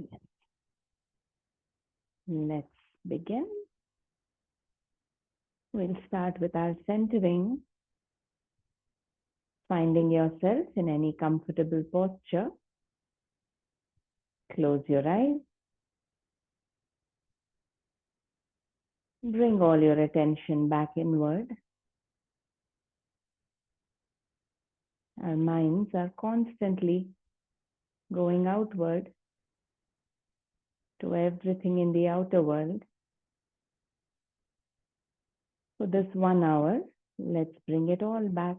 Brilliant. Let's begin. We'll start with our centering, finding yourself in any comfortable posture. Close your eyes. Bring all your attention back inward. Our minds are constantly going outward to everything in the outer world. For this 1 hour, let's bring it all back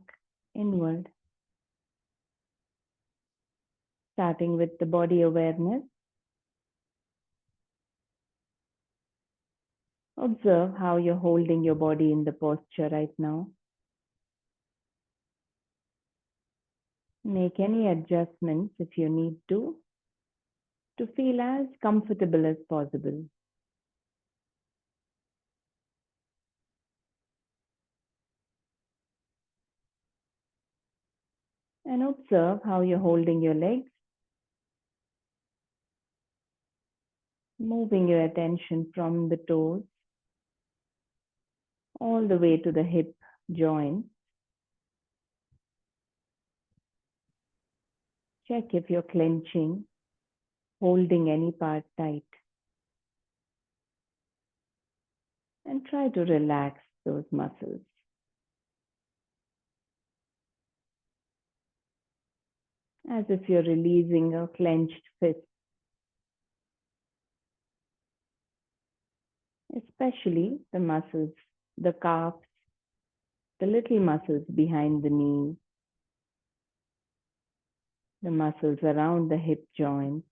inward. Starting with the body awareness. Observe how you're holding your body in the posture right now. Make any adjustments if you need to feel as comfortable as possible. And observe how you're holding your legs, moving your attention from the toes all the way to the hip joint. Check if you're clenching, holding any part tight. And try to relax those muscles. As if you're releasing a clenched fist. Especially the muscles, the calves, the little muscles behind the knees, the muscles around the hip joint.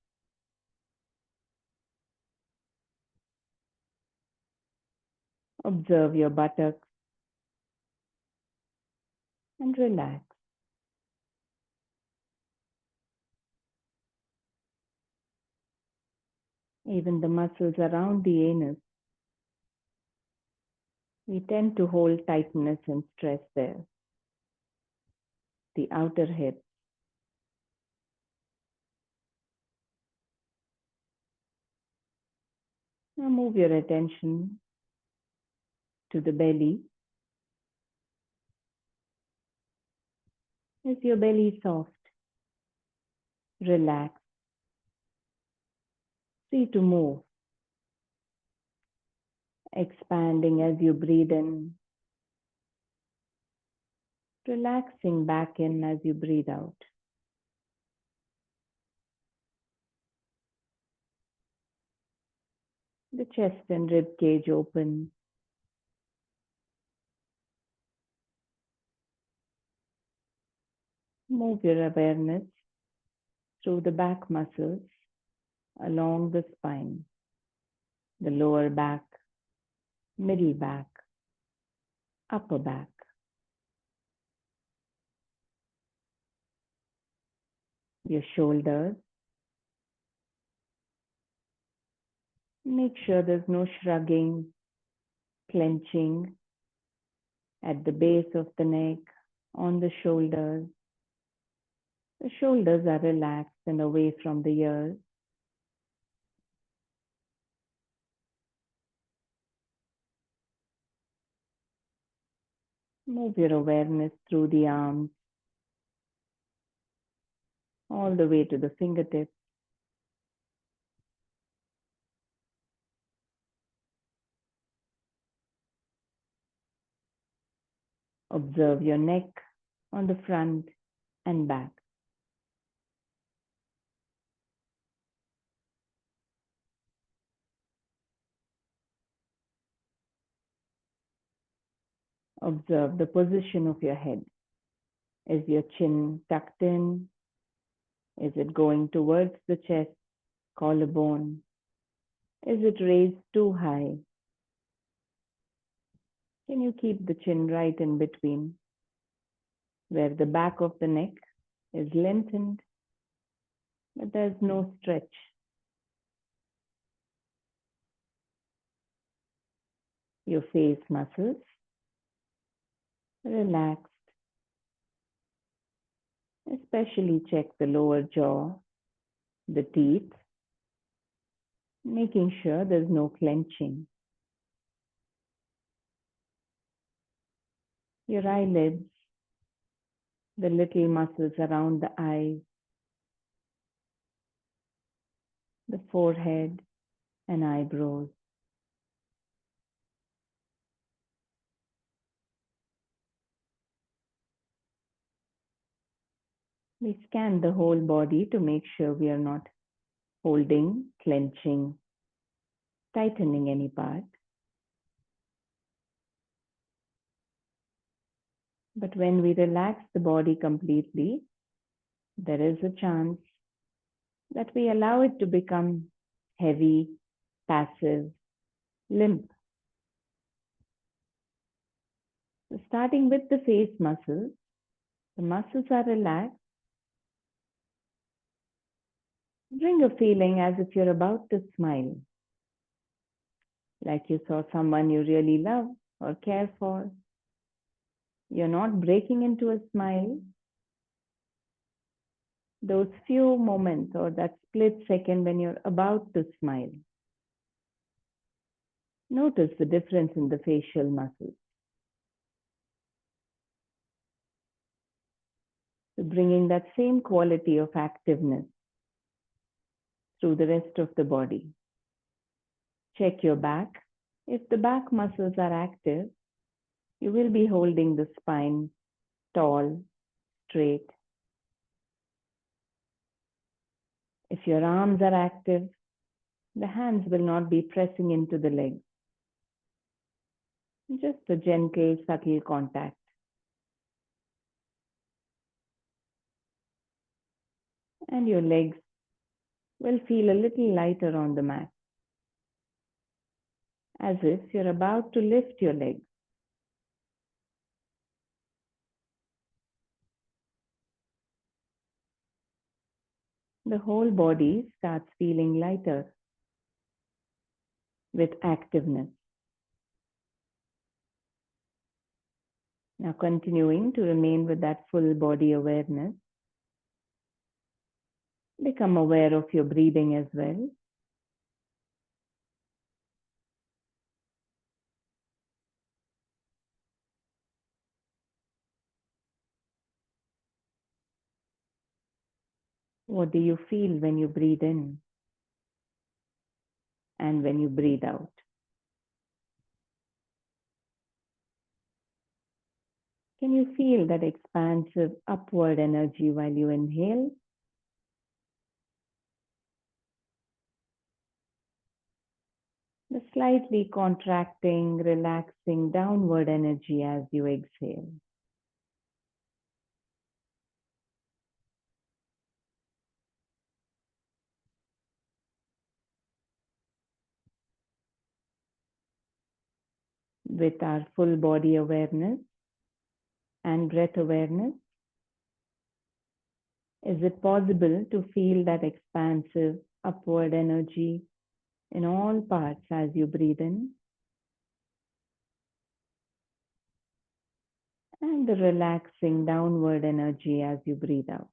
Observe your buttocks and relax. Even the muscles around the anus. We tend to hold tightness and stress there. The outer hip. Now move your attention to the belly. Is your belly soft? Relax. Free to move. Expanding as you breathe in. Relaxing back in as you breathe out. The chest and rib cage open. Move your awareness through the back muscles along the spine, the lower back, middle back, upper back. Your shoulders. Make sure there's no shrugging, clenching at the base of the neck, on the shoulders. The shoulders are relaxed and away from the ears. Move your awareness through the arms, all the way to the fingertips. Observe your neck on the front and back. Observe the position of your head. Is your chin tucked in? Is it going towards the chest, collarbone? Is it raised too high? Can you keep the chin right in between, where the back of the neck is lengthened, but there's no stretch? Your face muscles, relaxed. Especially check the lower jaw, the teeth, making sure there's no clenching. Your eyelids, the little muscles around the eyes, the forehead and eyebrows. We scan the whole body to make sure we are not holding, clenching, tightening any part. But when we relax the body completely, there is a chance that we allow it to become heavy, passive, limp. So starting with the face muscles, the muscles are relaxed. Bring a feeling as if you're about to smile, like you saw someone you really love or care for. You're not breaking into a smile. Those few moments or that split second when you're about to smile. Notice the difference in the facial muscles. So bringing that same quality of activeness through the rest of the body. Check your back. If the back muscles are active, you will be holding the spine tall, straight. If your arms are active, the hands will not be pressing into the legs. Just a gentle, subtle contact. And your legs will feel a little lighter on the mat, as if you're about to lift your legs. The whole body starts feeling lighter with activeness. Now continuing to remain with that full body awareness, become aware of your breathing as well. What do you feel when you breathe in and when you breathe out? Can you feel that expansive upward energy while you inhale? The slightly contracting, relaxing downward energy as you exhale. With our full body awareness and breath awareness, is it possible to feel that expansive upward energy in all parts as you breathe in? And the relaxing downward energy as you breathe out.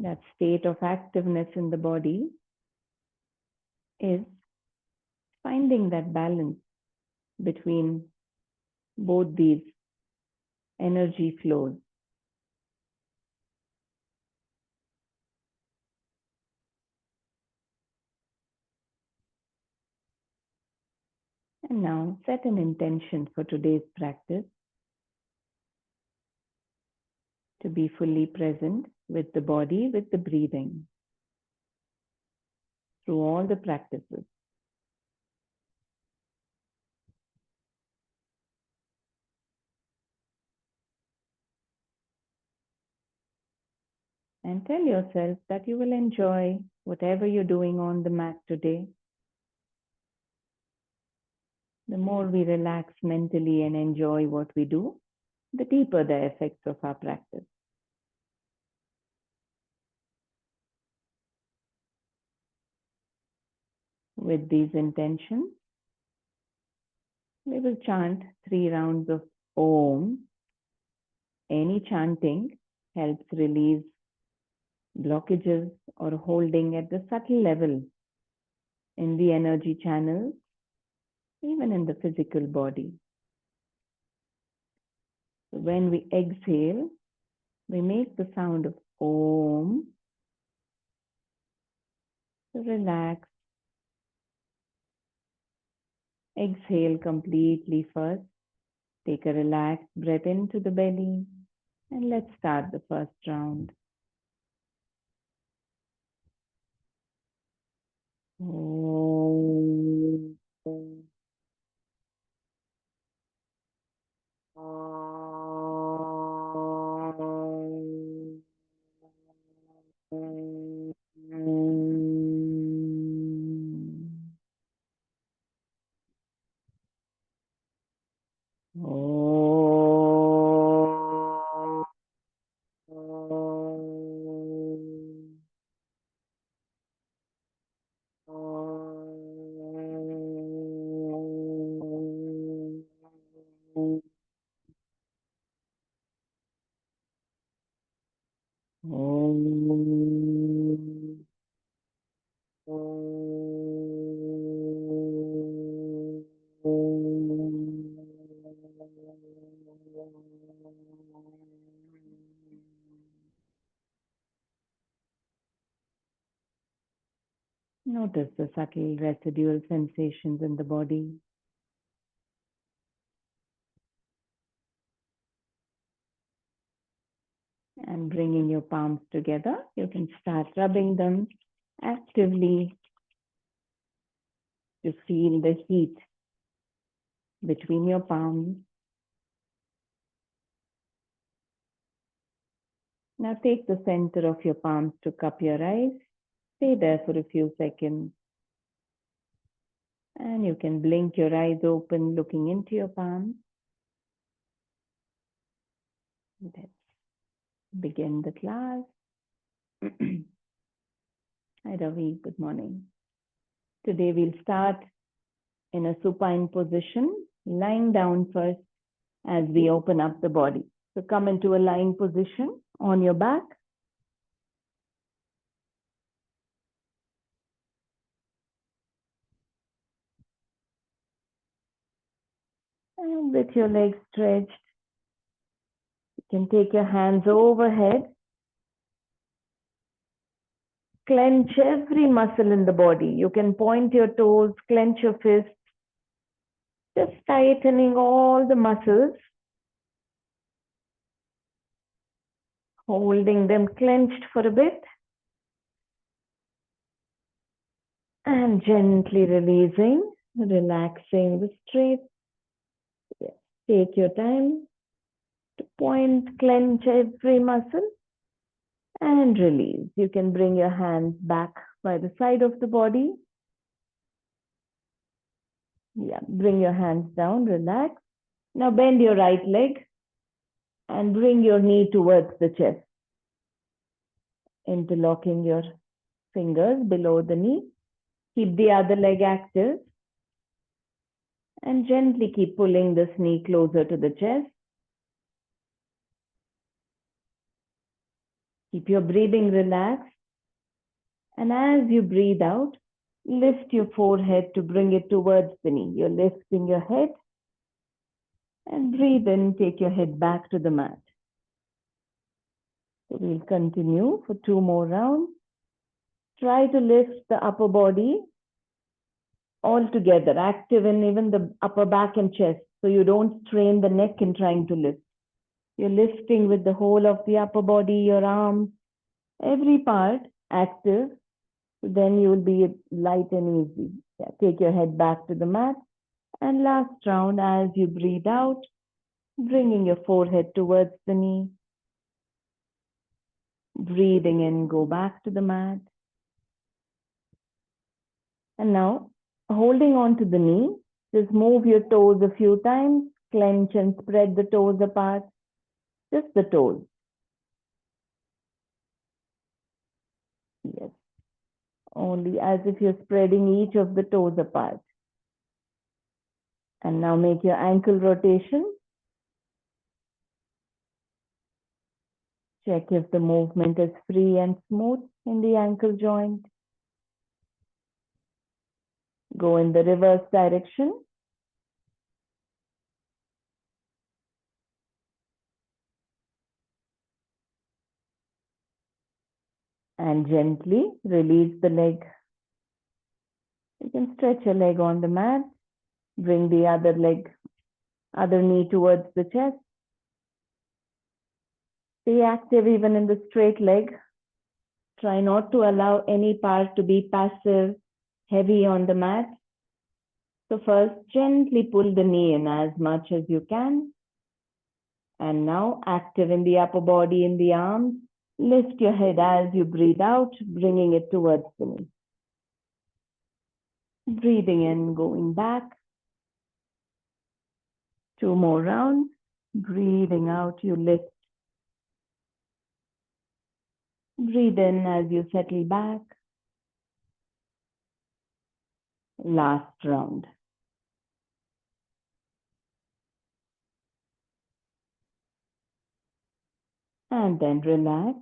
That state of activeness in the body is finding that balance between both these energy flows. And now set an intention for today's practice to be fully present with the body, with the breathing through all the practices. And tell yourself that you will enjoy whatever you're doing on the mat today. The more we relax mentally and enjoy what we do, the deeper the effects of our practice. With these intentions, We will chant 3 rounds of Om. Any chanting helps release blockages or holding at the subtle level in the energy channels, even in the physical body. So when we exhale, we make the sound of Om. So relax. Exhale completely first. Take a relaxed breath into the belly. And let's start the first round. Om. Notice the subtle residual sensations in the body. And bringing your palms together, you can start rubbing them actively to feel the heat between your palms. Now take the center of your palms to cup your eyes. Stay there for a few seconds. And you can blink your eyes open, looking into your palms. Let's begin the class. Hi Ravi, good morning. Today we'll start in a supine position, lying down first as we open up the body. So come into a lying position on your back. And with your legs stretched, you can take your hands overhead. Clench every muscle in the body. You can point your toes, clench your fists, just tightening all the muscles, holding them clenched for a bit, and gently releasing, relaxing the straight. Yes. Take your time to point, clench every muscle, and release. You can bring your hands back by the side of the body. Yeah, bring your hands down, relax. Now bend your right leg and bring your knee towards the chest. Interlocking your fingers below the knee. Keep the other leg active. And gently keep pulling this knee closer to the chest. Keep your breathing relaxed. And as you breathe out, lift your forehead to bring it towards the knee. You're lifting your head. And breathe in, take your head back to the mat. So we'll continue for 2 more rounds. Try to lift the upper body all together, active in even the upper back and chest, so you don't strain the neck in trying to lift. You're lifting with the whole of the upper body, your arms, every part active. Then you'll be light and easy. Yeah, take your head back to the mat. And last round, as you breathe out, bringing your forehead towards the knee. Breathing in, go back to the mat. And now, holding on to the knee, just move your toes a few times, clench and spread the toes apart, just the toes. Yes, only as if you're spreading each of the toes apart. And now make your ankle rotation. Check if the movement is free and smooth in the ankle joint. Go in the reverse direction. And gently release the leg. You can stretch your leg on the mat. Bring the other knee towards the chest. Stay active even in the straight leg. Try not to allow any part to be passive, heavy on the mat. So first, gently pull the knee in as much as you can. And now, active in the upper body, in the arms. Lift your head as you breathe out, bringing it towards the knee. Breathing in, going back. 2 more rounds. Breathing out, you lift. Breathe in as you settle back. Last round. And then relax.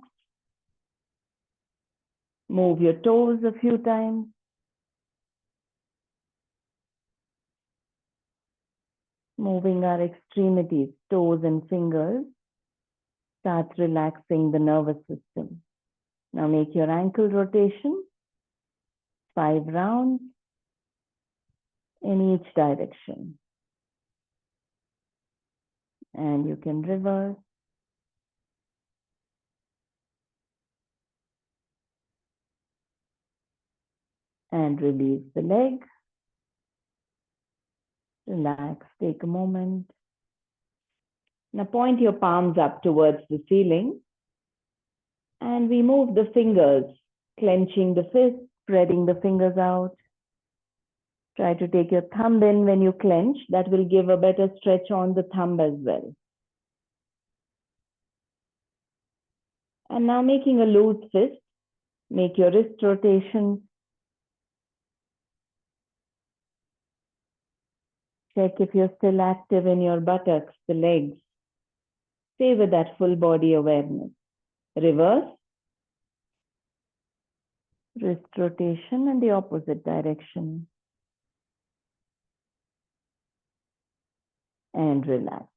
Move your toes a few times. Moving our extremities, toes and fingers. Start relaxing the nervous system. Now make your ankle rotation. 5 rounds in each direction. And you can reverse. And release the leg. Relax, take a moment. Now point your palms up towards the ceiling. And we move the fingers, clenching the fist, spreading the fingers out. Try to take your thumb in when you clench. That will give a better stretch on the thumb as well. And now making a loose fist, make your wrist rotation. Check if you're still active in your buttocks, the legs. Stay with that full body awareness. Reverse. Wrist rotation in the opposite direction. And relax.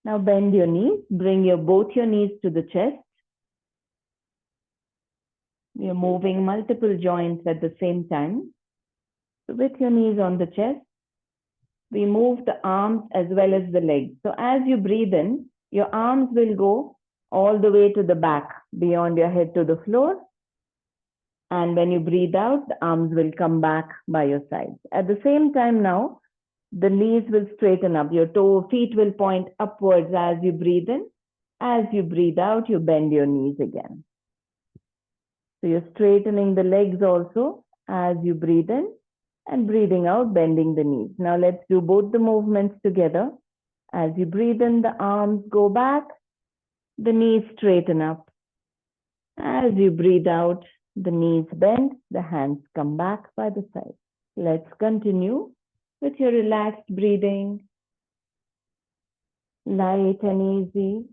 Now bend your knees. Bring both your knees to the chest. We are moving multiple joints at the same time. So with your knees on the chest, we move the arms as well as the legs. So as you breathe in, your arms will go all the way to the back, beyond your head to the floor. And when you breathe out, the arms will come back by your sides. At the same time now, the knees will straighten up. Your feet will point upwards as you breathe in. As you breathe out, you bend your knees again. So you're straightening the legs also as you breathe in and breathing out, bending the knees. Now let's do both the movements together. As you breathe in, the arms go back, the knees straighten up. As you breathe out, the knees bend, the hands come back by the side. Let's continue with your relaxed breathing, light and easy.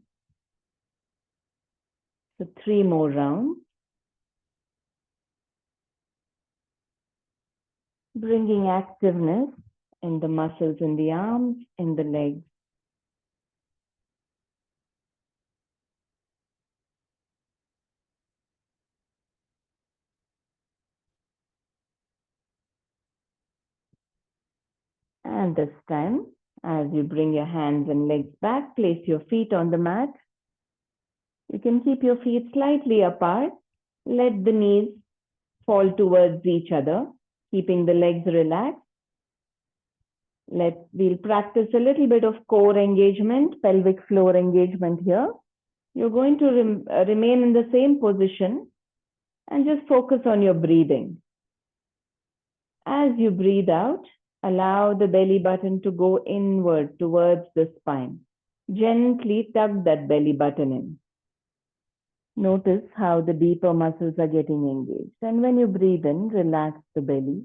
So 3 more rounds. Bringing activeness in the muscles in the arms, in the legs. And this time, as you bring your hands and legs back, place your feet on the mat. You can keep your feet slightly apart. Let the knees fall towards each other, keeping the legs relaxed. We'll practice a little bit of core engagement, pelvic floor engagement here. You're going to remain in the same position and just focus on your breathing. As you breathe out, allow the belly button to go inward towards the spine. Gently tug that belly button in. Notice how the deeper muscles are getting engaged. And when you breathe in, relax the belly.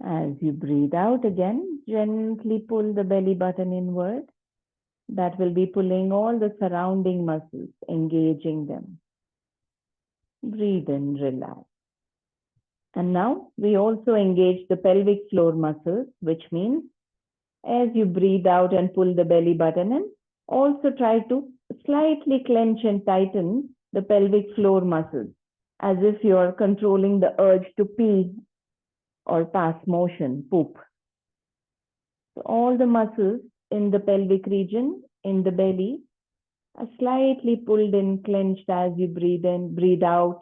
As you breathe out again, gently pull the belly button inward. That will be pulling all the surrounding muscles, engaging them. Breathe in, relax. And now we also engage the pelvic floor muscles, which means as you breathe out and pull the belly button in, also try to slightly clench and tighten the pelvic floor muscles, as if you're controlling the urge to pee or pass motion, poop. So all the muscles in the pelvic region, in the belly, are slightly pulled in, clenched as you breathe in, breathe out.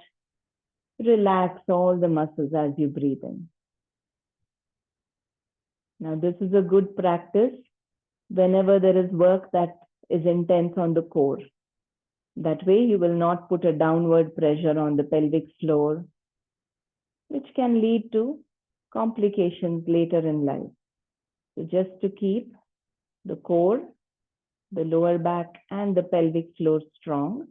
Relax all the muscles as you breathe in. Now, this is a good practice whenever there is work that is intense on the core. That way, you will not put a downward pressure on the pelvic floor, which can lead to complications later in life. So just to keep the core, the lower back, and the pelvic floor strong,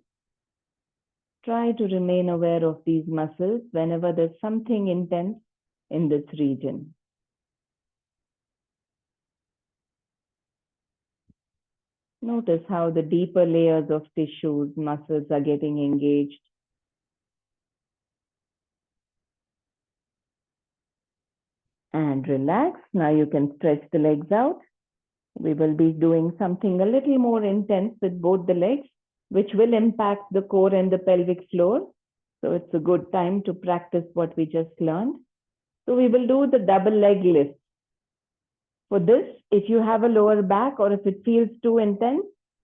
try to remain aware of these muscles whenever there's something intense in this region. Notice how the deeper layers of tissues, muscles are getting engaged. And relax. Now you can stretch the legs out. We will be doing something a little more intense with both the legs, which will impact the core and the pelvic floor. So it's a good time to practice what we just learned. So we will do the double leg lift. For this, if you have a lower back or if it feels too intense,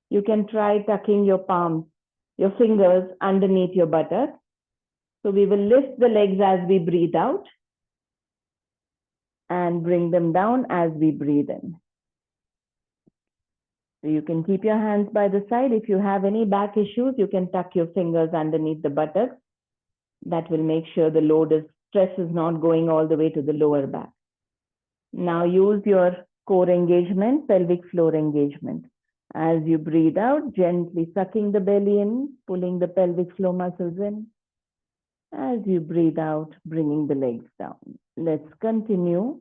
you can try tucking your palms, your fingers underneath your buttock. So we will lift the legs as we breathe out and bring them down as we breathe in. So you can keep your hands by the side. If you have any back issues, you can tuck your fingers underneath the buttocks. That will make sure the stress is not going all the way to the lower back. Now use your core engagement, pelvic floor engagement. As you breathe out, gently sucking the belly in, pulling the pelvic floor muscles in. As you breathe out, bringing the legs down. Let's continue.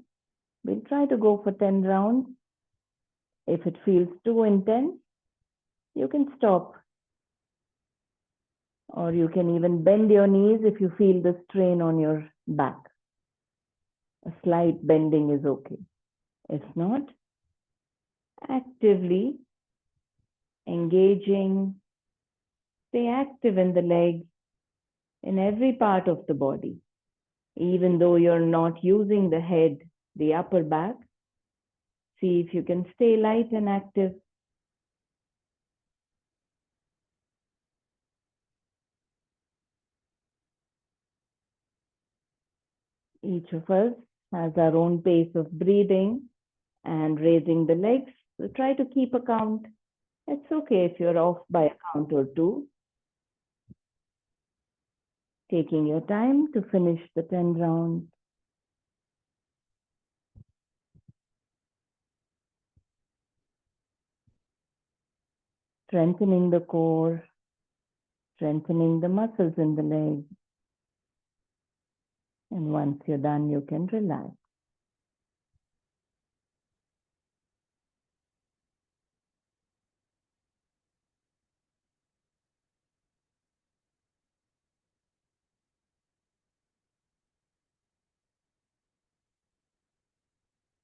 We'll try to go for 10 rounds. If it feels too intense, you can stop. Or you can even bend your knees if you feel the strain on your back. A slight bending is okay. If not, actively engaging, stay active in the legs, in every part of the body. Even though you're not using the head, the upper back, see if you can stay light and active. Each of us has our own pace of breathing and raising the legs. So try to keep a count. It's okay if you're off by a count or two. Taking your time to finish the 10 rounds. Strengthening the core, strengthening the muscles in the legs. And once you're done, you can relax.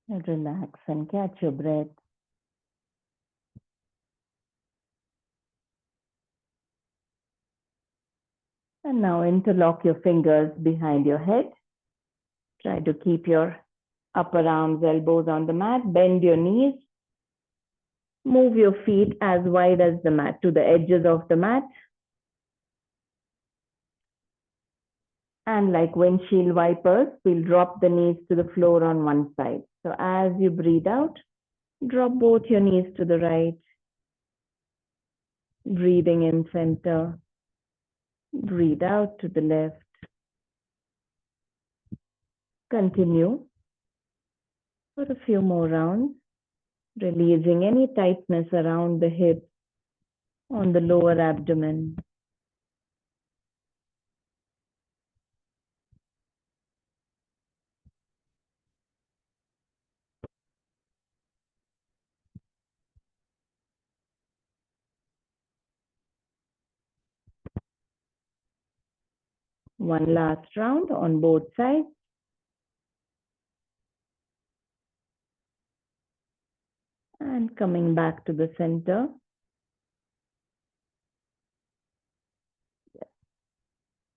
And relax and catch your breath. And now interlock your fingers behind your head. Try to keep your upper arms, elbows on the mat. Bend your knees. Move your feet as wide as the mat, to the edges of the mat. And like windshield wipers, we'll drop the knees to the floor on one side. So as you breathe out, drop both your knees to the right. Breathing in center. Breathe out to the left. Continue for a few more rounds, releasing any tightness around the hips, on the lower abdomen. One last round on both sides. And coming back to the center.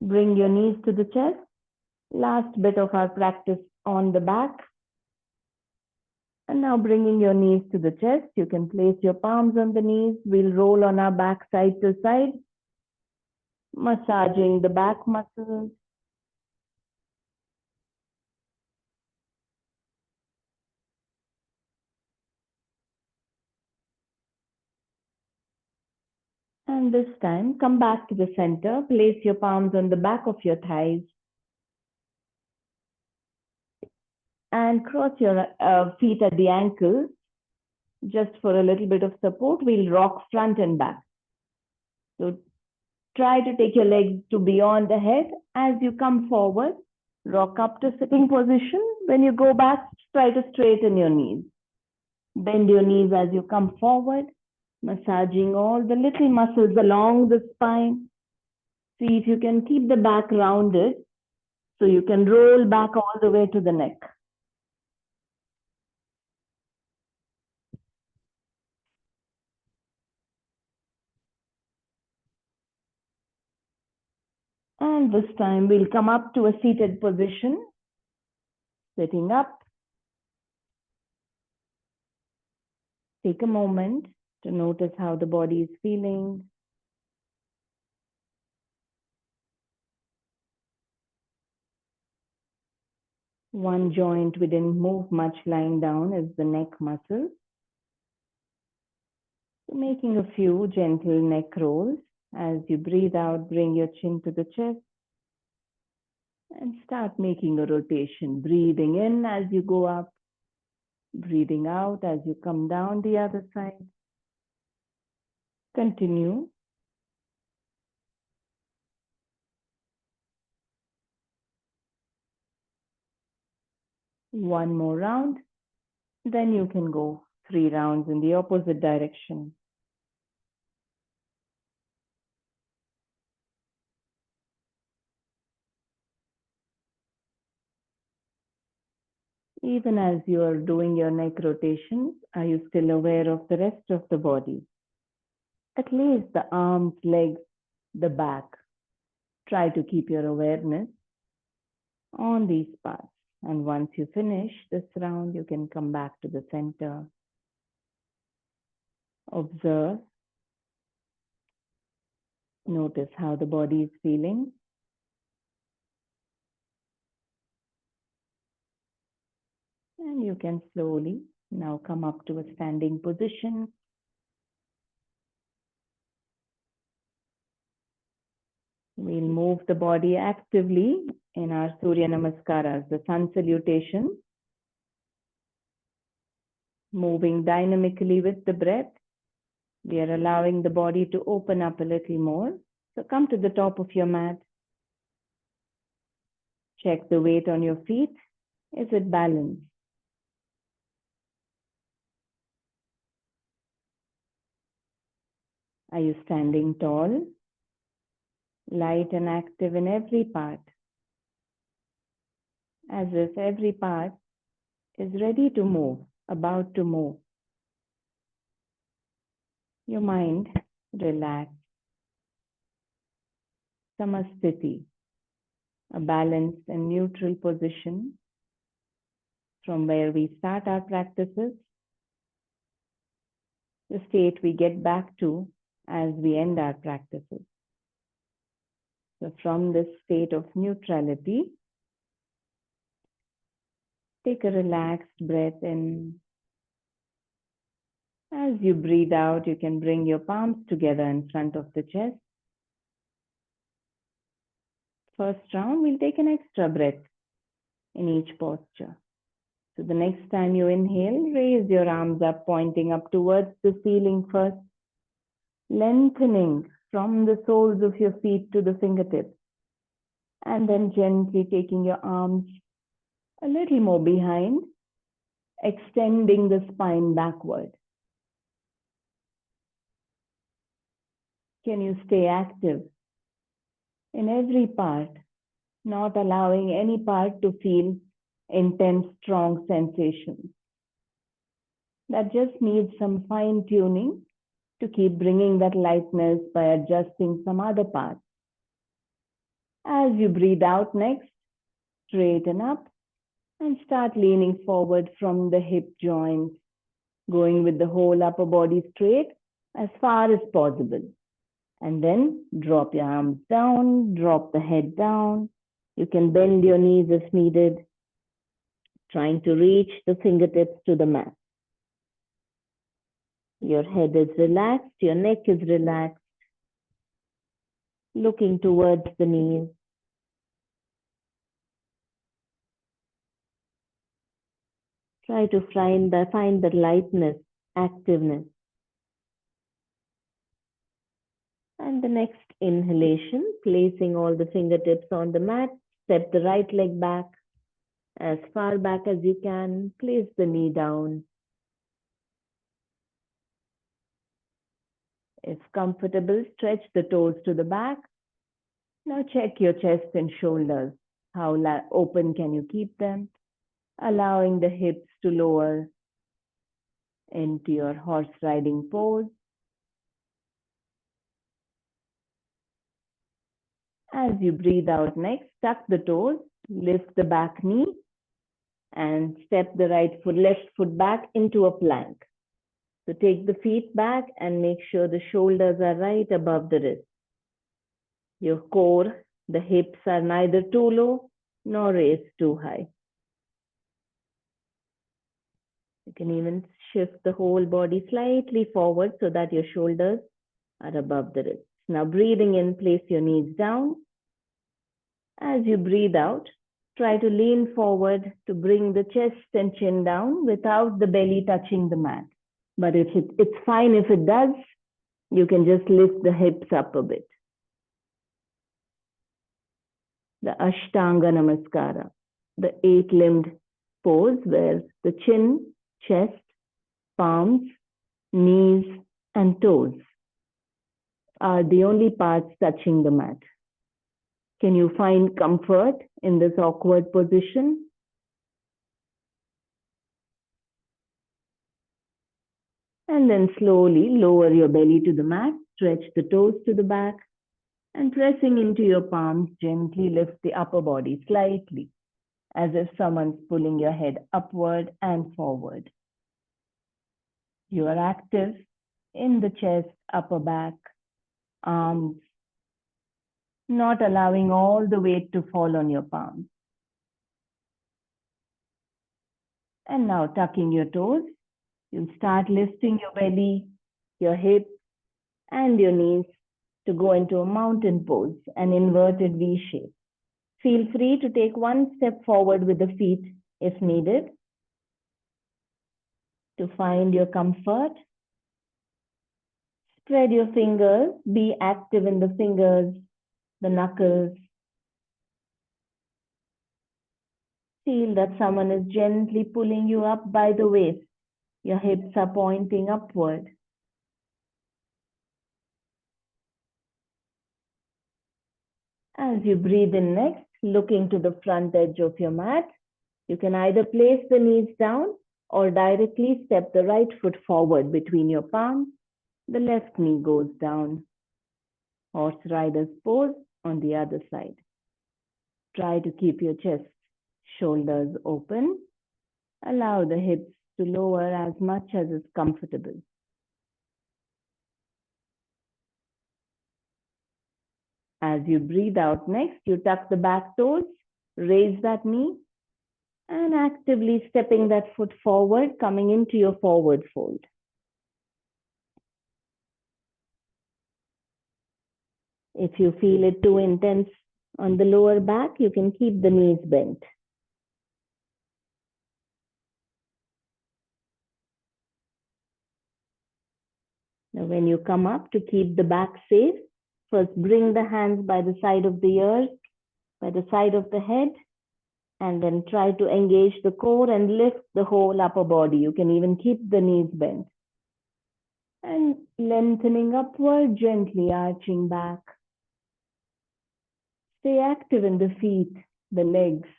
Bring your knees to the chest. Last bit of our practice on the back. And now bringing your knees to the chest, you can place your palms on the knees. We'll roll on our back side to side, massaging the back muscles. And this time, come back to the center. Place your palms on the back of your thighs. And cross your feet at the ankles. Just for a little bit of support, we'll rock front and back. So try to take your legs to beyond the head. As you come forward, rock up to sitting position. When you go back, try to straighten your knees. Bend your knees as you come forward, massaging all the little muscles along the spine. See if you can keep the back rounded so you can roll back all the way to the neck. And this time we'll come up to a seated position, sitting up. Take a moment to notice how the body is feeling. One joint we didn't move much lying down is the neck muscle. So making a few gentle neck rolls. As you breathe out, bring your chin to the chest. And start making a rotation. Breathing in as you go up. Breathing out as you come down the other side. Continue. One more round. Then you can go 3 rounds in the opposite direction. Even as you are doing your neck rotations, are you still aware of the rest of the body? At least the arms, legs, the back. Try to keep your awareness on these parts. And once you finish this round, you can come back to the center. Observe. Notice how the body is feeling. And you can slowly now come up to a standing position. We'll move the body actively in our Surya Namaskaras, the sun salutations. Moving dynamically with the breath. We are allowing the body to open up a little more. So come to the top of your mat. Check the weight on your feet. Is it balanced? Are you standing tall? Light and active in every part. As if every part is ready to move, about to move. Your mind relaxed. Samasthiti, a balanced and neutral position from where we start our practices, the state we get back to as we end our practices. So from this state of neutrality, take a relaxed breath in. As you breathe out, you can bring your palms together in front of the chest. First round, we'll take an extra breath in each posture. So the next time you inhale, raise your arms up, pointing up towards the ceiling first. lengthening from the soles of your feet to the fingertips, and then gently taking your arms a little more behind, extending the spine backward. Can you stay active in every part, not allowing any part to feel intense, strong sensations? That just needs some fine tuning to keep bringing that lightness by adjusting some other parts. As you breathe out next, straighten up and start leaning forward from the hip joints, going with the whole upper body straight as far as possible. And then drop your arms down, drop the head down. You can bend your knees if needed, trying to reach the fingertips to the mat. Your head is relaxed, your neck is relaxed, looking towards the knees. Try to find the lightness, activeness. And the next inhalation, placing all the fingertips on the mat, step the right leg back as far back as you can, place the knee down. If comfortable, stretch the toes to the back. Now check your chest and shoulders. How open can you keep them? Allowing the hips to lower into your horse riding pose. As you breathe out next, tuck the toes, lift the back knee, and step the left foot back into a plank. So take the feet back and make sure the shoulders are right above the wrist. Your core, the hips are neither too low nor raised too high. You can even shift the whole body slightly forward so that your shoulders are above the wrist. Now breathing in, place your knees down. As you breathe out, try to lean forward to bring the chest and chin down without the belly touching the mat. But if it's fine if it does, you can just lift the hips up a bit. The Ashtanga Namaskara, the 8-limbed pose where the chin, chest, palms, knees, and toes are the only parts touching the mat. Can you find comfort in this awkward position? And then slowly lower your belly to the mat, stretch the toes to the back, and pressing into your palms, gently lift the upper body slightly, as if someone's pulling your head upward and forward. You are active in the chest, upper back, arms, not allowing all the weight to fall on your palms. And now tucking your toes, you'll start lifting your belly, your hips, and your knees to go into a mountain pose, an inverted V shape. Feel free to take one step forward with the feet if needed to find your comfort. Spread your fingers, be active in the fingers, the knuckles. Feel that someone is gently pulling you up by the waist. Your hips are pointing upward. As you breathe in next, looking to the front edge of your mat, you can either place the knees down or directly step the right foot forward between your palms. The left knee goes down. Horse rider's pose on the other side. Try to keep your chest, shoulders open. Allow the hips to lower as much as is comfortable. As you breathe out next, you tuck the back toes, raise that knee, and actively stepping that foot forward, coming into your forward fold. If you feel it too intense on the lower back, you can keep the knees bent. Now, when you come up, to keep the back safe, first bring the hands by the side of the ears, by the side of the head, and then try to engage the core and lift the whole upper body. You can even keep the knees bent. And lengthening upward, gently arching back. Stay active in the feet, the legs,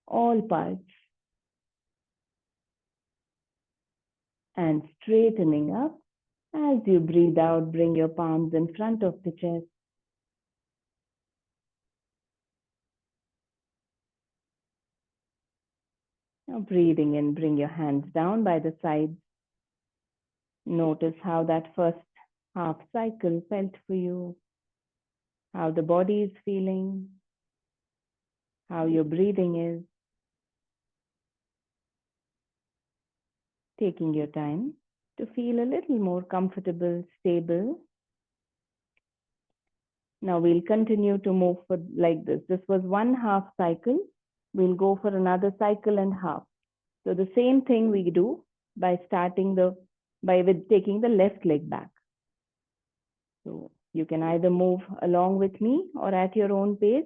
all parts. And straightening up. As you breathe out, bring your palms in front of the chest. Now breathing in, bring your hands down by the sides. Notice how that first half cycle felt for you, how the body is feeling, how your breathing is. Taking your time to feel a little more comfortable, stable. Now we'll continue to move like this. This was one half cycle. We'll go for another cycle and half. So the same thing we do by taking the left leg back. So you can either move along with me or at your own pace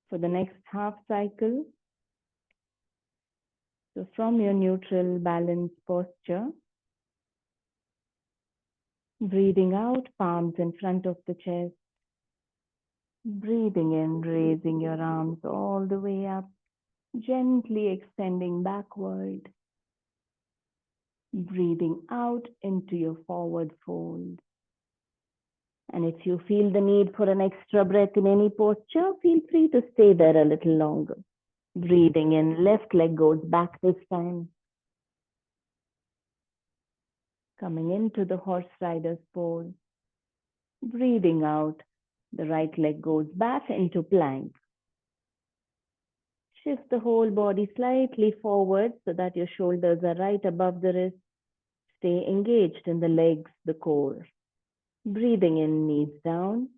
for the next half cycle. So from your neutral balanced posture, breathing out, palms in front of the chest. Breathing in, raising your arms all the way up, gently extending backward. Breathing out into your forward fold. And if you feel the need for an extra breath in any posture, feel free to stay there a little longer. Breathing in, left leg goes back this time. Coming into the horse rider's pose. Breathing out, the right leg goes back into plank. Shift the whole body slightly forward so that your shoulders are right above the wrist. Stay engaged in the legs, the core. Breathing in, knees down.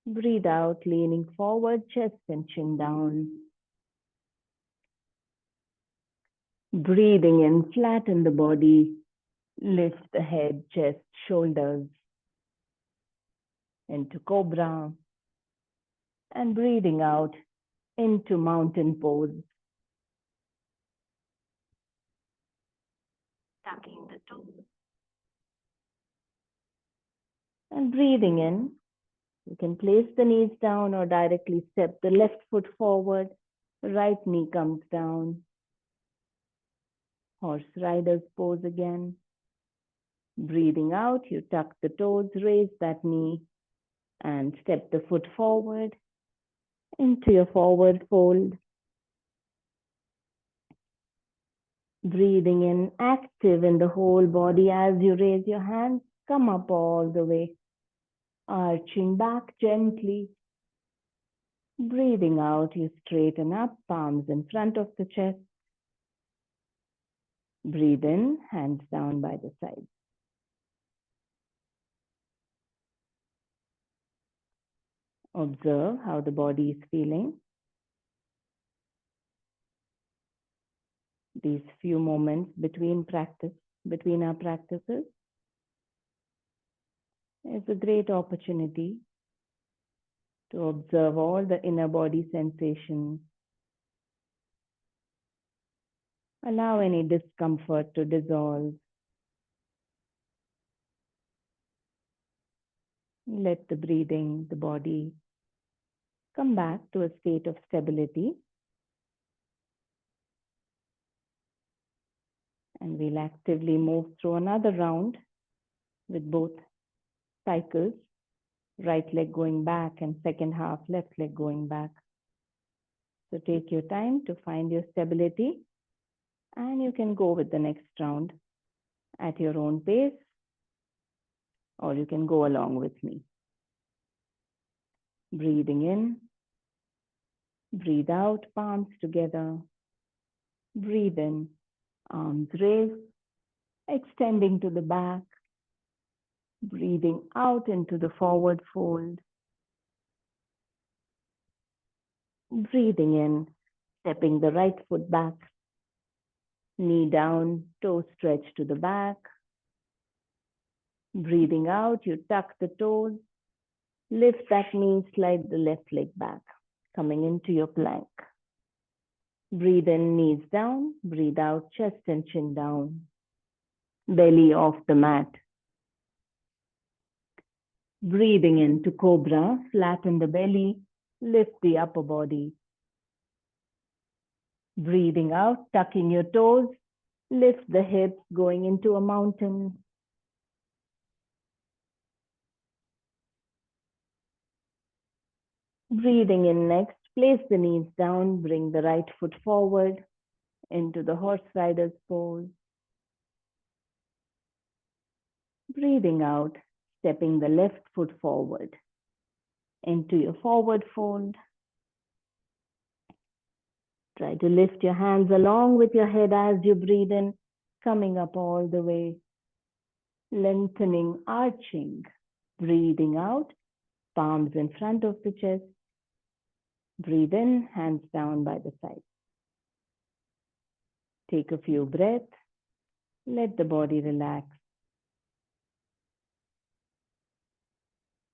Breathe out, leaning forward, chest and chin down. Breathing in, flatten the body. Lift the head, chest, shoulders into cobra. And breathing out into mountain pose. Tucking the toes. And breathing in, you can place the knees down or directly step the left foot forward. Right knee comes down. Horse rider's pose again. Breathing out, you tuck the toes, raise that knee, and step the foot forward into your forward fold. Breathing in, active in the whole body as you raise your hands, come up all the way. Arching back gently. Breathing out, you straighten up, palms in front of the chest. Breathe in, hands down by the side. Observe how the body is feeling. These few moments between our practices is a great opportunity to observe all the inner body sensations. Allow any discomfort to dissolve. Let the breathing, the body, come back to a state of stability. And we'll actively move through another round with both cycles, right leg going back and second half, left leg going back. So take your time to find your stability and you can go with the next round at your own pace or you can go along with me. Breathing in, breathe out, palms together. Breathe in, arms raised, extending to the back. Breathing out into the forward fold. Breathing in, stepping the right foot back. Knee down, toe stretch to the back. Breathing out, you tuck the toes, lift that knee, slide the left leg back, coming into your plank. Breathe in, knees down. Breathe out, chest and chin down. Belly off the mat. Breathing into cobra, flatten the belly, lift the upper body. Breathing out, tucking your toes, lift the hips, going into a mountain. Breathing in next, place the knees down, bring the right foot forward into the horse rider's pose. Breathing out, stepping the left foot forward into your forward fold. Try to lift your hands along with your head as you breathe in, coming up all the way, lengthening, arching. Breathing out, palms in front of the chest. Breathe in, hands down by the side. Take a few breaths. Let the body relax.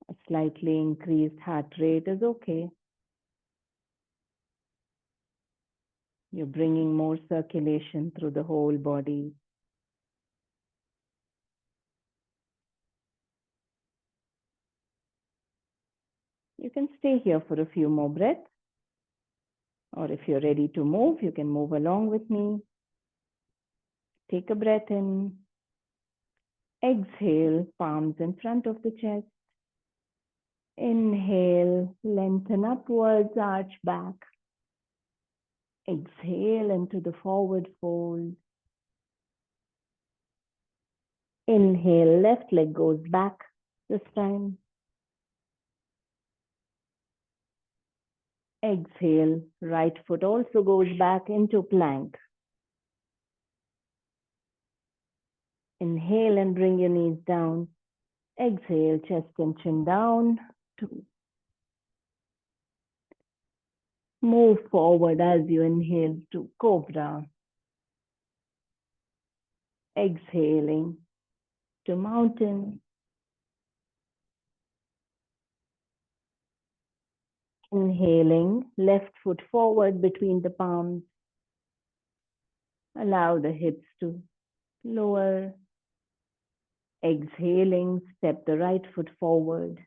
A slightly increased heart rate is okay. You're bringing more circulation through the whole body. You can stay here for a few more breaths. Or if you're ready to move, you can move along with me. Take a breath in. Exhale, palms in front of the chest. Inhale, lengthen upwards, arch back. Exhale into the forward fold. Inhale, left leg goes back this time. Exhale, right foot also goes back into plank. Inhale and bring your knees down. Exhale, chest and chin down. 2. Move forward as you inhale to cobra. Exhaling to mountain. Inhaling, left foot forward between the palms. Allow the hips to lower. Exhaling, step the right foot forward.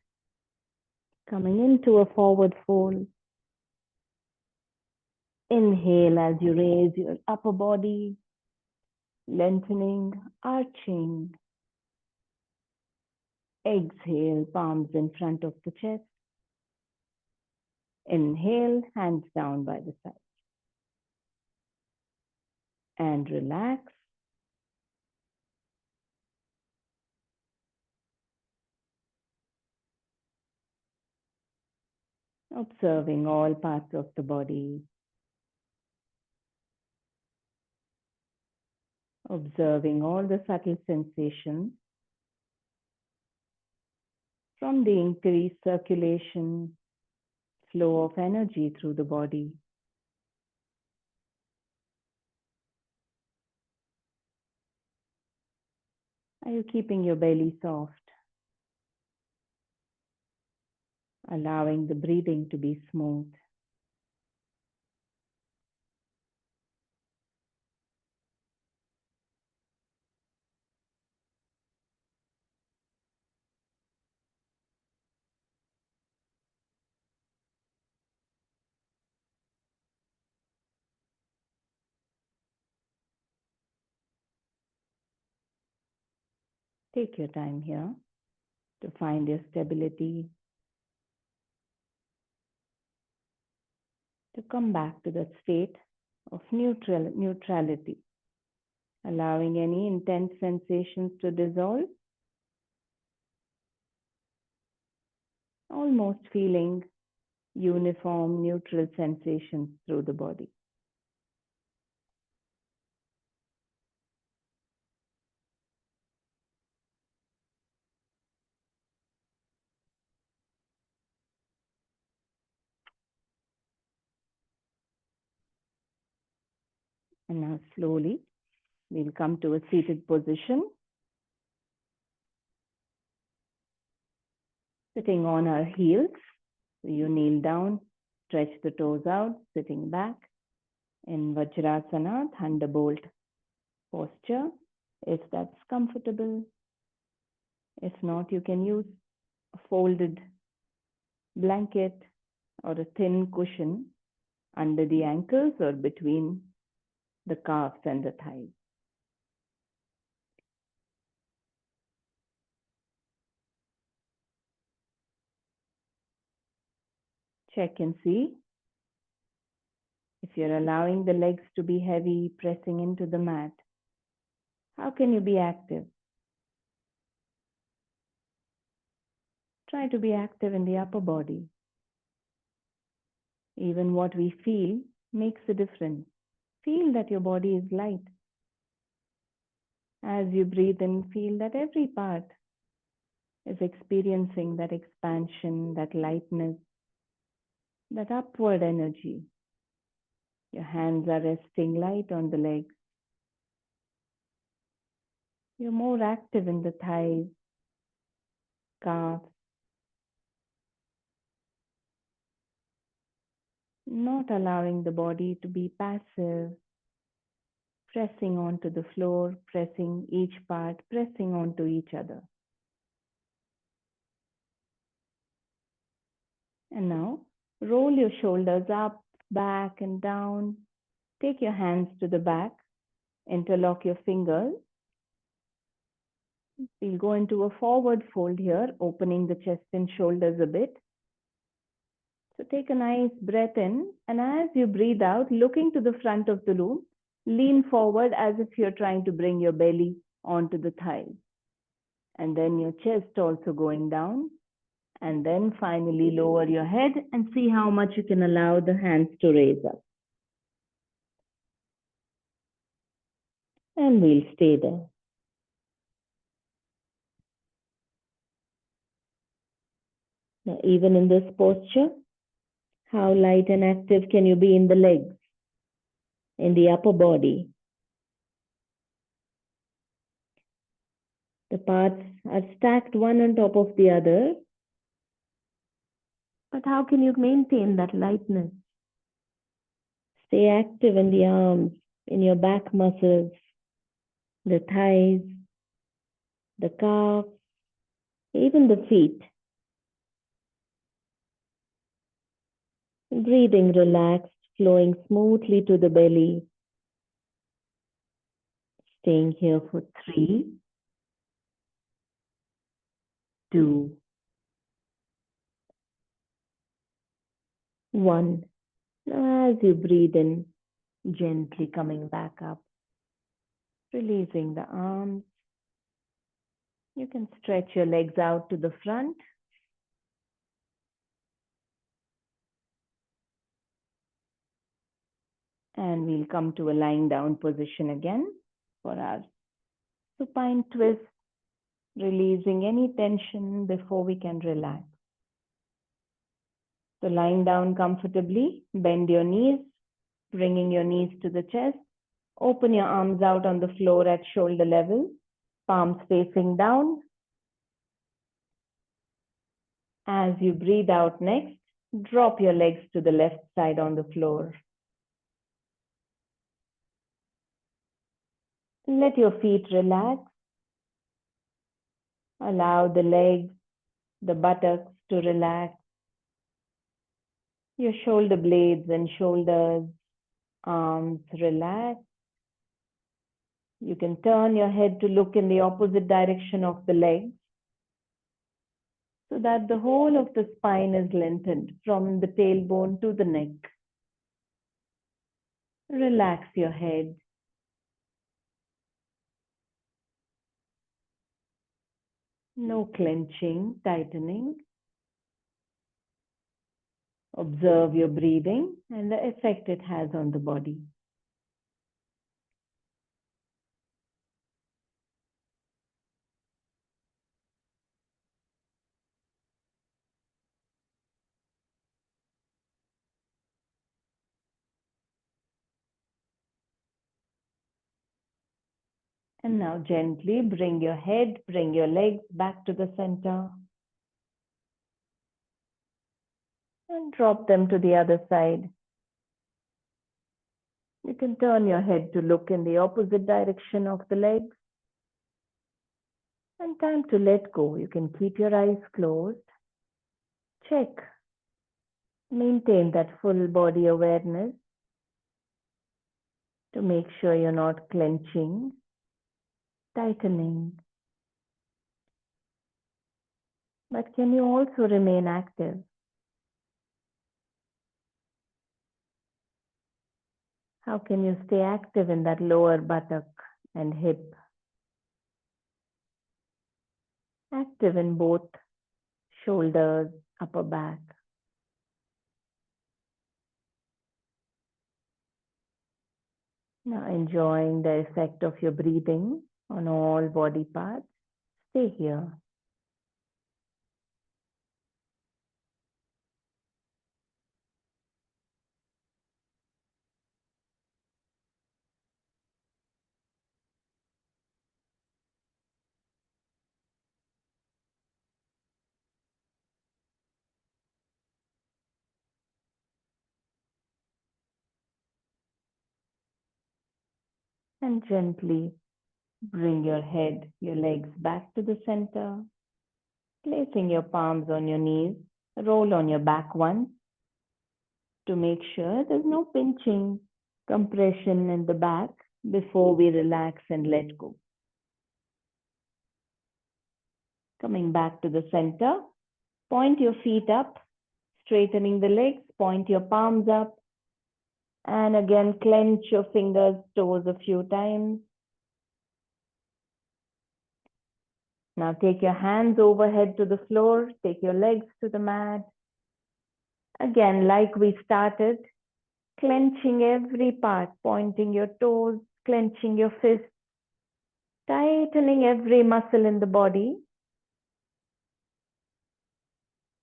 Coming into a forward fold. Inhale as you raise your upper body, lengthening, arching. Exhale, palms in front of the chest. Inhale, hands down by the side. And relax. Observing all parts of the body. Observing all the subtle sensations from the increased circulation, flow of energy through the body. Are you keeping your belly soft? Allowing the breathing to be smooth. Take your time here to find your stability, to come back to that state of neutrality, allowing any intense sensations to dissolve, almost feeling uniform neutral sensations through the body. And now slowly, we'll come to a seated position. Sitting on our heels. So you kneel down, stretch the toes out, sitting back in Vajrasana, thunderbolt posture, if that's comfortable. If not, you can use a folded blanket or a thin cushion under the ankles or between the calves and the thighs. Check and see if you're allowing the legs to be heavy, pressing into the mat. How can you be active? Try to be active in the upper body. Even what we feel makes a difference. Feel that your body is light. As you breathe in, feel that every part is experiencing that expansion, that lightness, that upward energy. Your hands are resting light on the legs. You're more active in the thighs, calves, not allowing the body to be passive, pressing onto the floor, pressing each part, pressing onto each other. And now, roll your shoulders up, back and down. Take your hands to the back, interlock your fingers. We'll go into a forward fold here, opening the chest and shoulders a bit. So take a nice breath in, and as you breathe out, looking to the front of the room, lean forward as if you're trying to bring your belly onto the thighs. And then your chest also going down. And then finally lower your head and see how much you can allow the hands to raise up. And we'll stay there. Now, even in this posture, how light and active can you be in the legs, in the upper body? The parts are stacked one on top of the other. But how can you maintain that lightness? Stay active in the arms, in your back muscles, the thighs, the calves, even the feet. Breathing relaxed, flowing smoothly to the belly. Staying here for 3, 2, 1. Now as you breathe in, gently coming back up, releasing the arms. You can stretch your legs out to the front. And we'll come to a lying down position again for our supine twist, releasing any tension before we can relax. So lying down comfortably, bend your knees, bringing your knees to the chest. Open your arms out on the floor at shoulder level, palms facing down. As you breathe out next, drop your legs to the left side on the floor. Let your feet relax. Allow the legs, the buttocks to relax. Your shoulder blades and shoulders, arms relax. You can turn your head to look in the opposite direction of the legs so that the whole of the spine is lengthened from the tailbone to the neck. Relax your head. No clenching, tightening. Observe your breathing and the effect it has on the body. And now gently bring your head, bring your legs back to the center. and drop them to the other side. You can turn your head to look in the opposite direction of the legs. And time to let go. You can keep your eyes closed. Check. Maintain that full body awareness to make sure you're not clenching, tightening. But can you also remain active? How can you stay active in that lower buttock and hip? Active in both shoulders, upper back. Now enjoying the effect of your breathing on all body parts. Stay here. And gently bring your head, your legs back to the center. Placing your palms on your knees. Roll on your back once to make sure there's no pinching, compression in the back before we relax and let go. Coming back to the center, point your feet up, straightening the legs, point your palms up, and again clench your fingers, toes a few times. Now take your hands overhead to the floor, take your legs to the mat. Again, like we started, clenching every part, pointing your toes, clenching your fists, tightening every muscle in the body,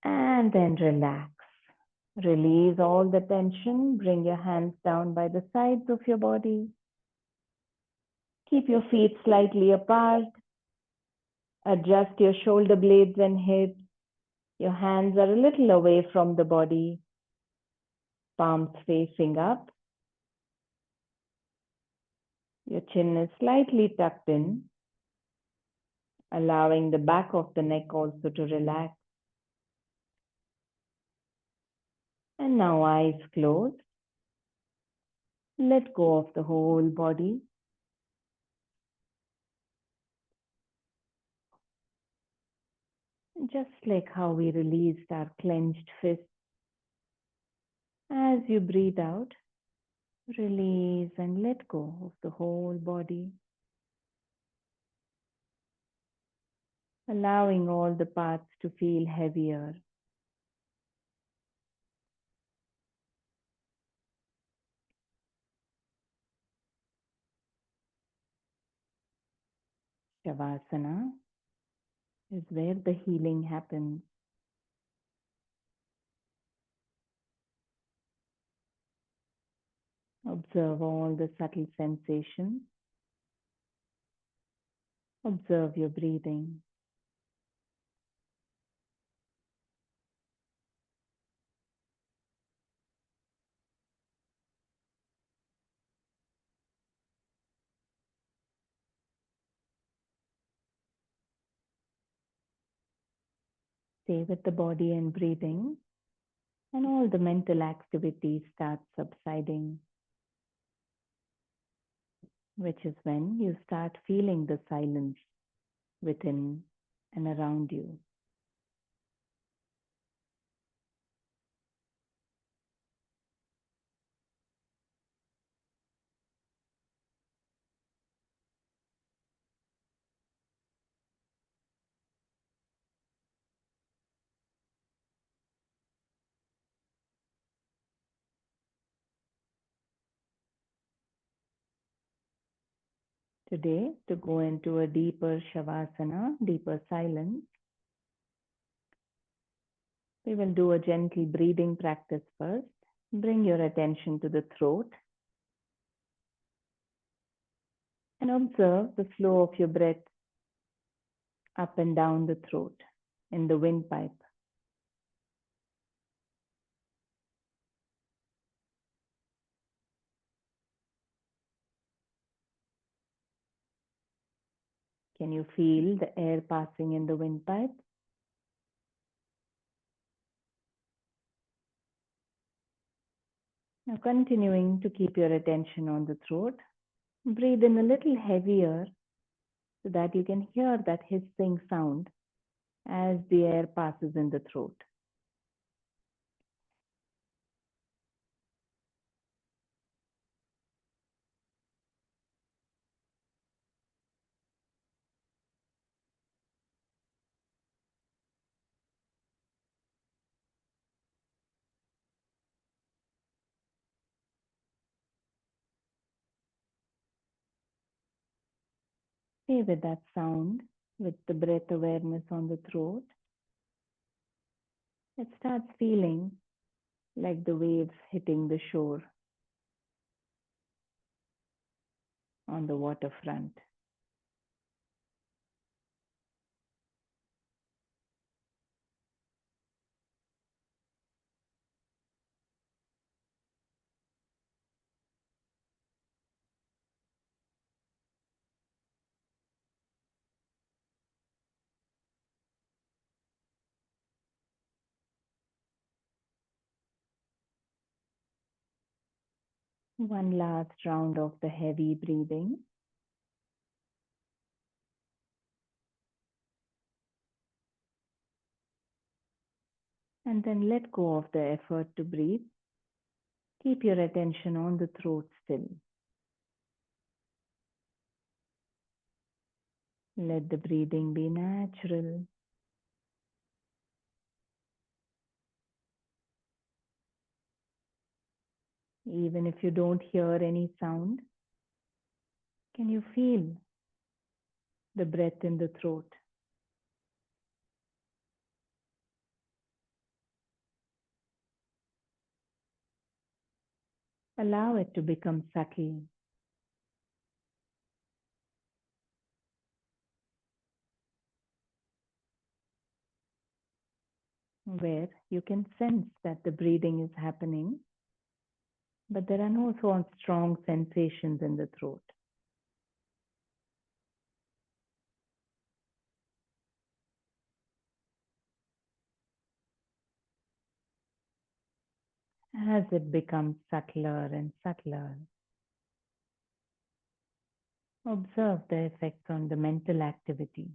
and then relax. Release all the tension, bring your hands down by the sides of your body. Keep your feet slightly apart. Adjust your shoulder blades and hips. Your hands are a little away from the body. Palms facing up. Your chin is slightly tucked in, allowing the back of the neck also to relax. And now eyes closed. Let go of the whole body. Just like how we released our clenched fists. As you breathe out, release and let go of the whole body. Allowing all the parts to feel heavier. Shavasana is where the healing happens. Observe all the subtle sensations. Observe your breathing. Stay with the body and breathing, and all the mental activity starts subsiding, which is when you start feeling the silence within and around you. Today, to go into a deeper Shavasana, deeper silence, we will do a gentle breathing practice first. Bring your attention to the throat and observe the flow of your breath up and down the throat in the windpipe. Can you feel the air passing in the windpipe? Now continuing to keep your attention on the throat, breathe in a little heavier so that you can hear that hissing sound as the air passes in the throat. Stay with that sound, with the breath awareness on the throat. It starts feeling like the waves hitting the shore on the waterfront. One last round of the heavy breathing. And then let go of the effort to breathe. Keep your attention on the throat still. Let the breathing be natural. Even if you don't hear any sound, can you feel the breath in the throat? Allow it to become subtle. Where you can sense that the breathing is happening, but there are no so strong sensations in the throat. As it becomes subtler and subtler, observe the effects on the mental activity.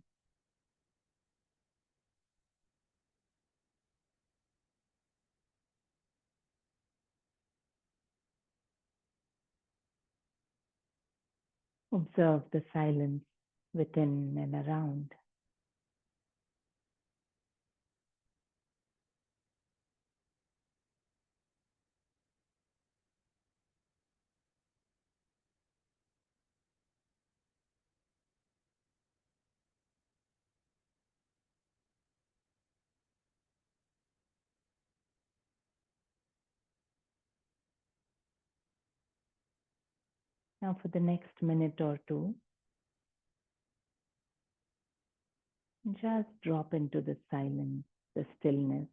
Observe the silence within and around. Now for the next minute or two, just drop into the silence, the stillness.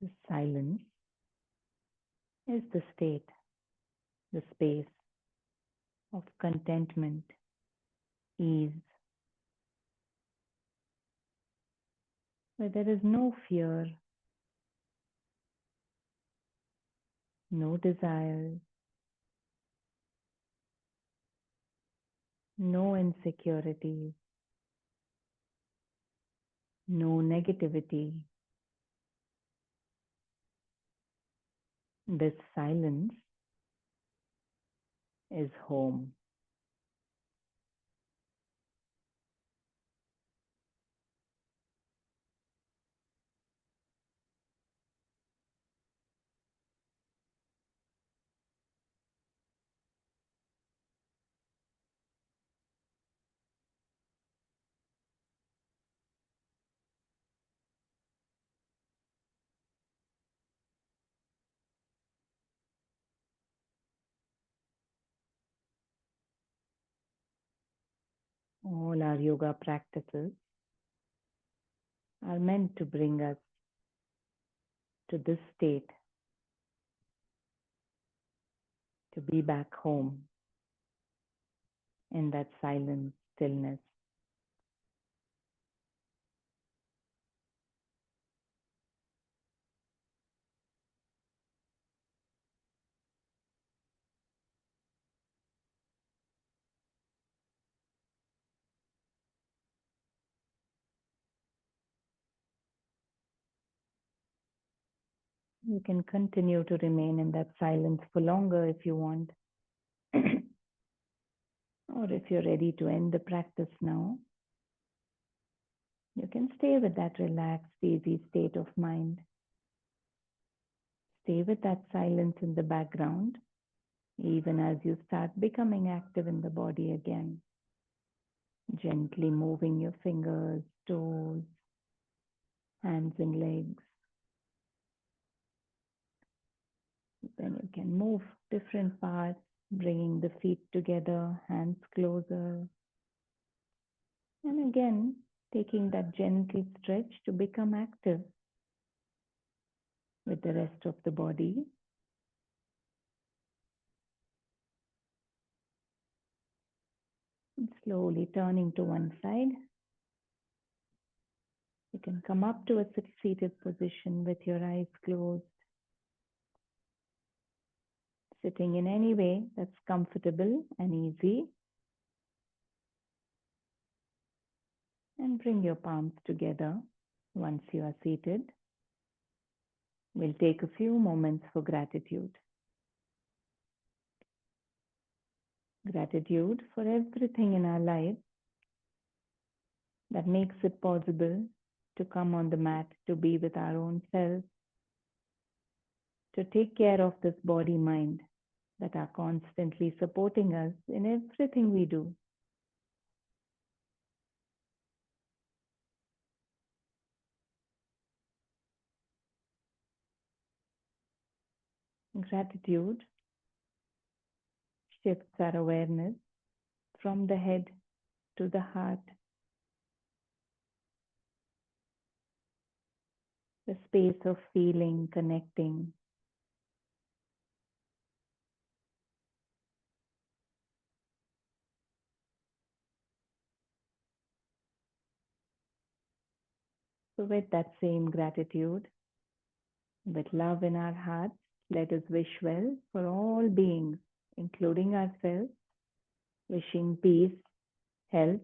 The silence is the state, the space of contentment, ease, where there is no fear, no desires, no insecurities, no negativity. This silence is home. All our yoga practices are meant to bring us to this state to be back home in that silent stillness. You can continue to remain in that silence for longer if you want. Or if you're ready to end the practice now, you can stay with that relaxed, easy state of mind. Stay with that silence in the background, even as you start becoming active in the body again. Gently moving your fingers, toes, hands and legs. Then you can move different parts, bringing the feet together, hands closer. And again, taking that gentle stretch to become active with the rest of the body. And slowly turning to one side. You can come up to a seated position with your eyes closed. Sitting in any way that's comfortable and easy. And bring your palms together once you are seated. We'll take a few moments for gratitude. Gratitude for everything in our life that makes it possible to come on the mat, to be with our own self, to take care of this body-mind that are constantly supporting us in everything we do. Gratitude shifts our awareness from the head to the heart, the space of feeling, connecting. So with that same gratitude, with love in our hearts, let us wish well for all beings, including ourselves, wishing peace, health,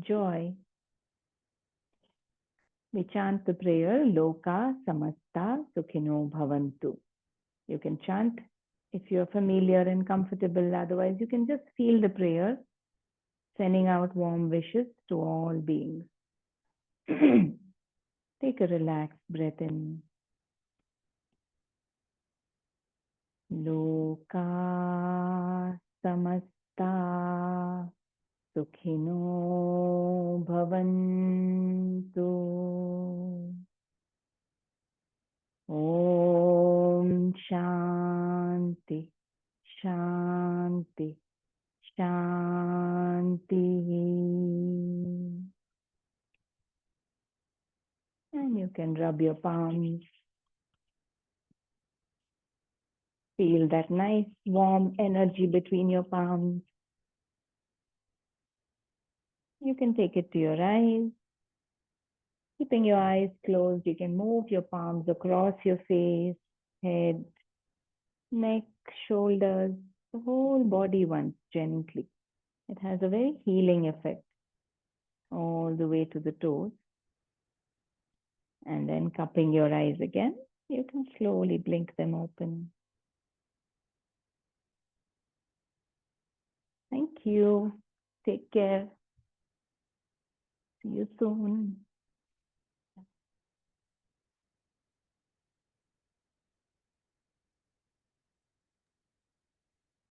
joy. We chant the prayer, Loka Samasta Sukhino Bhavantu. You can chant if you're familiar and comfortable. Otherwise, you can just feel the prayer, sending out warm wishes to all beings. Take a relaxed breath in. Loka Samasta Sukhino Bhavantu. Om Shanti, Shanti, Shanti. And you can rub your palms. Feel that nice warm energy between your palms. You can take it to your eyes. Keeping your eyes closed, you can move your palms across your face, head, neck, shoulders, the whole body once gently. It has a very healing effect all the way to the toes. And then cupping your eyes again, you can slowly blink them open. Thank you. Take care. See you soon.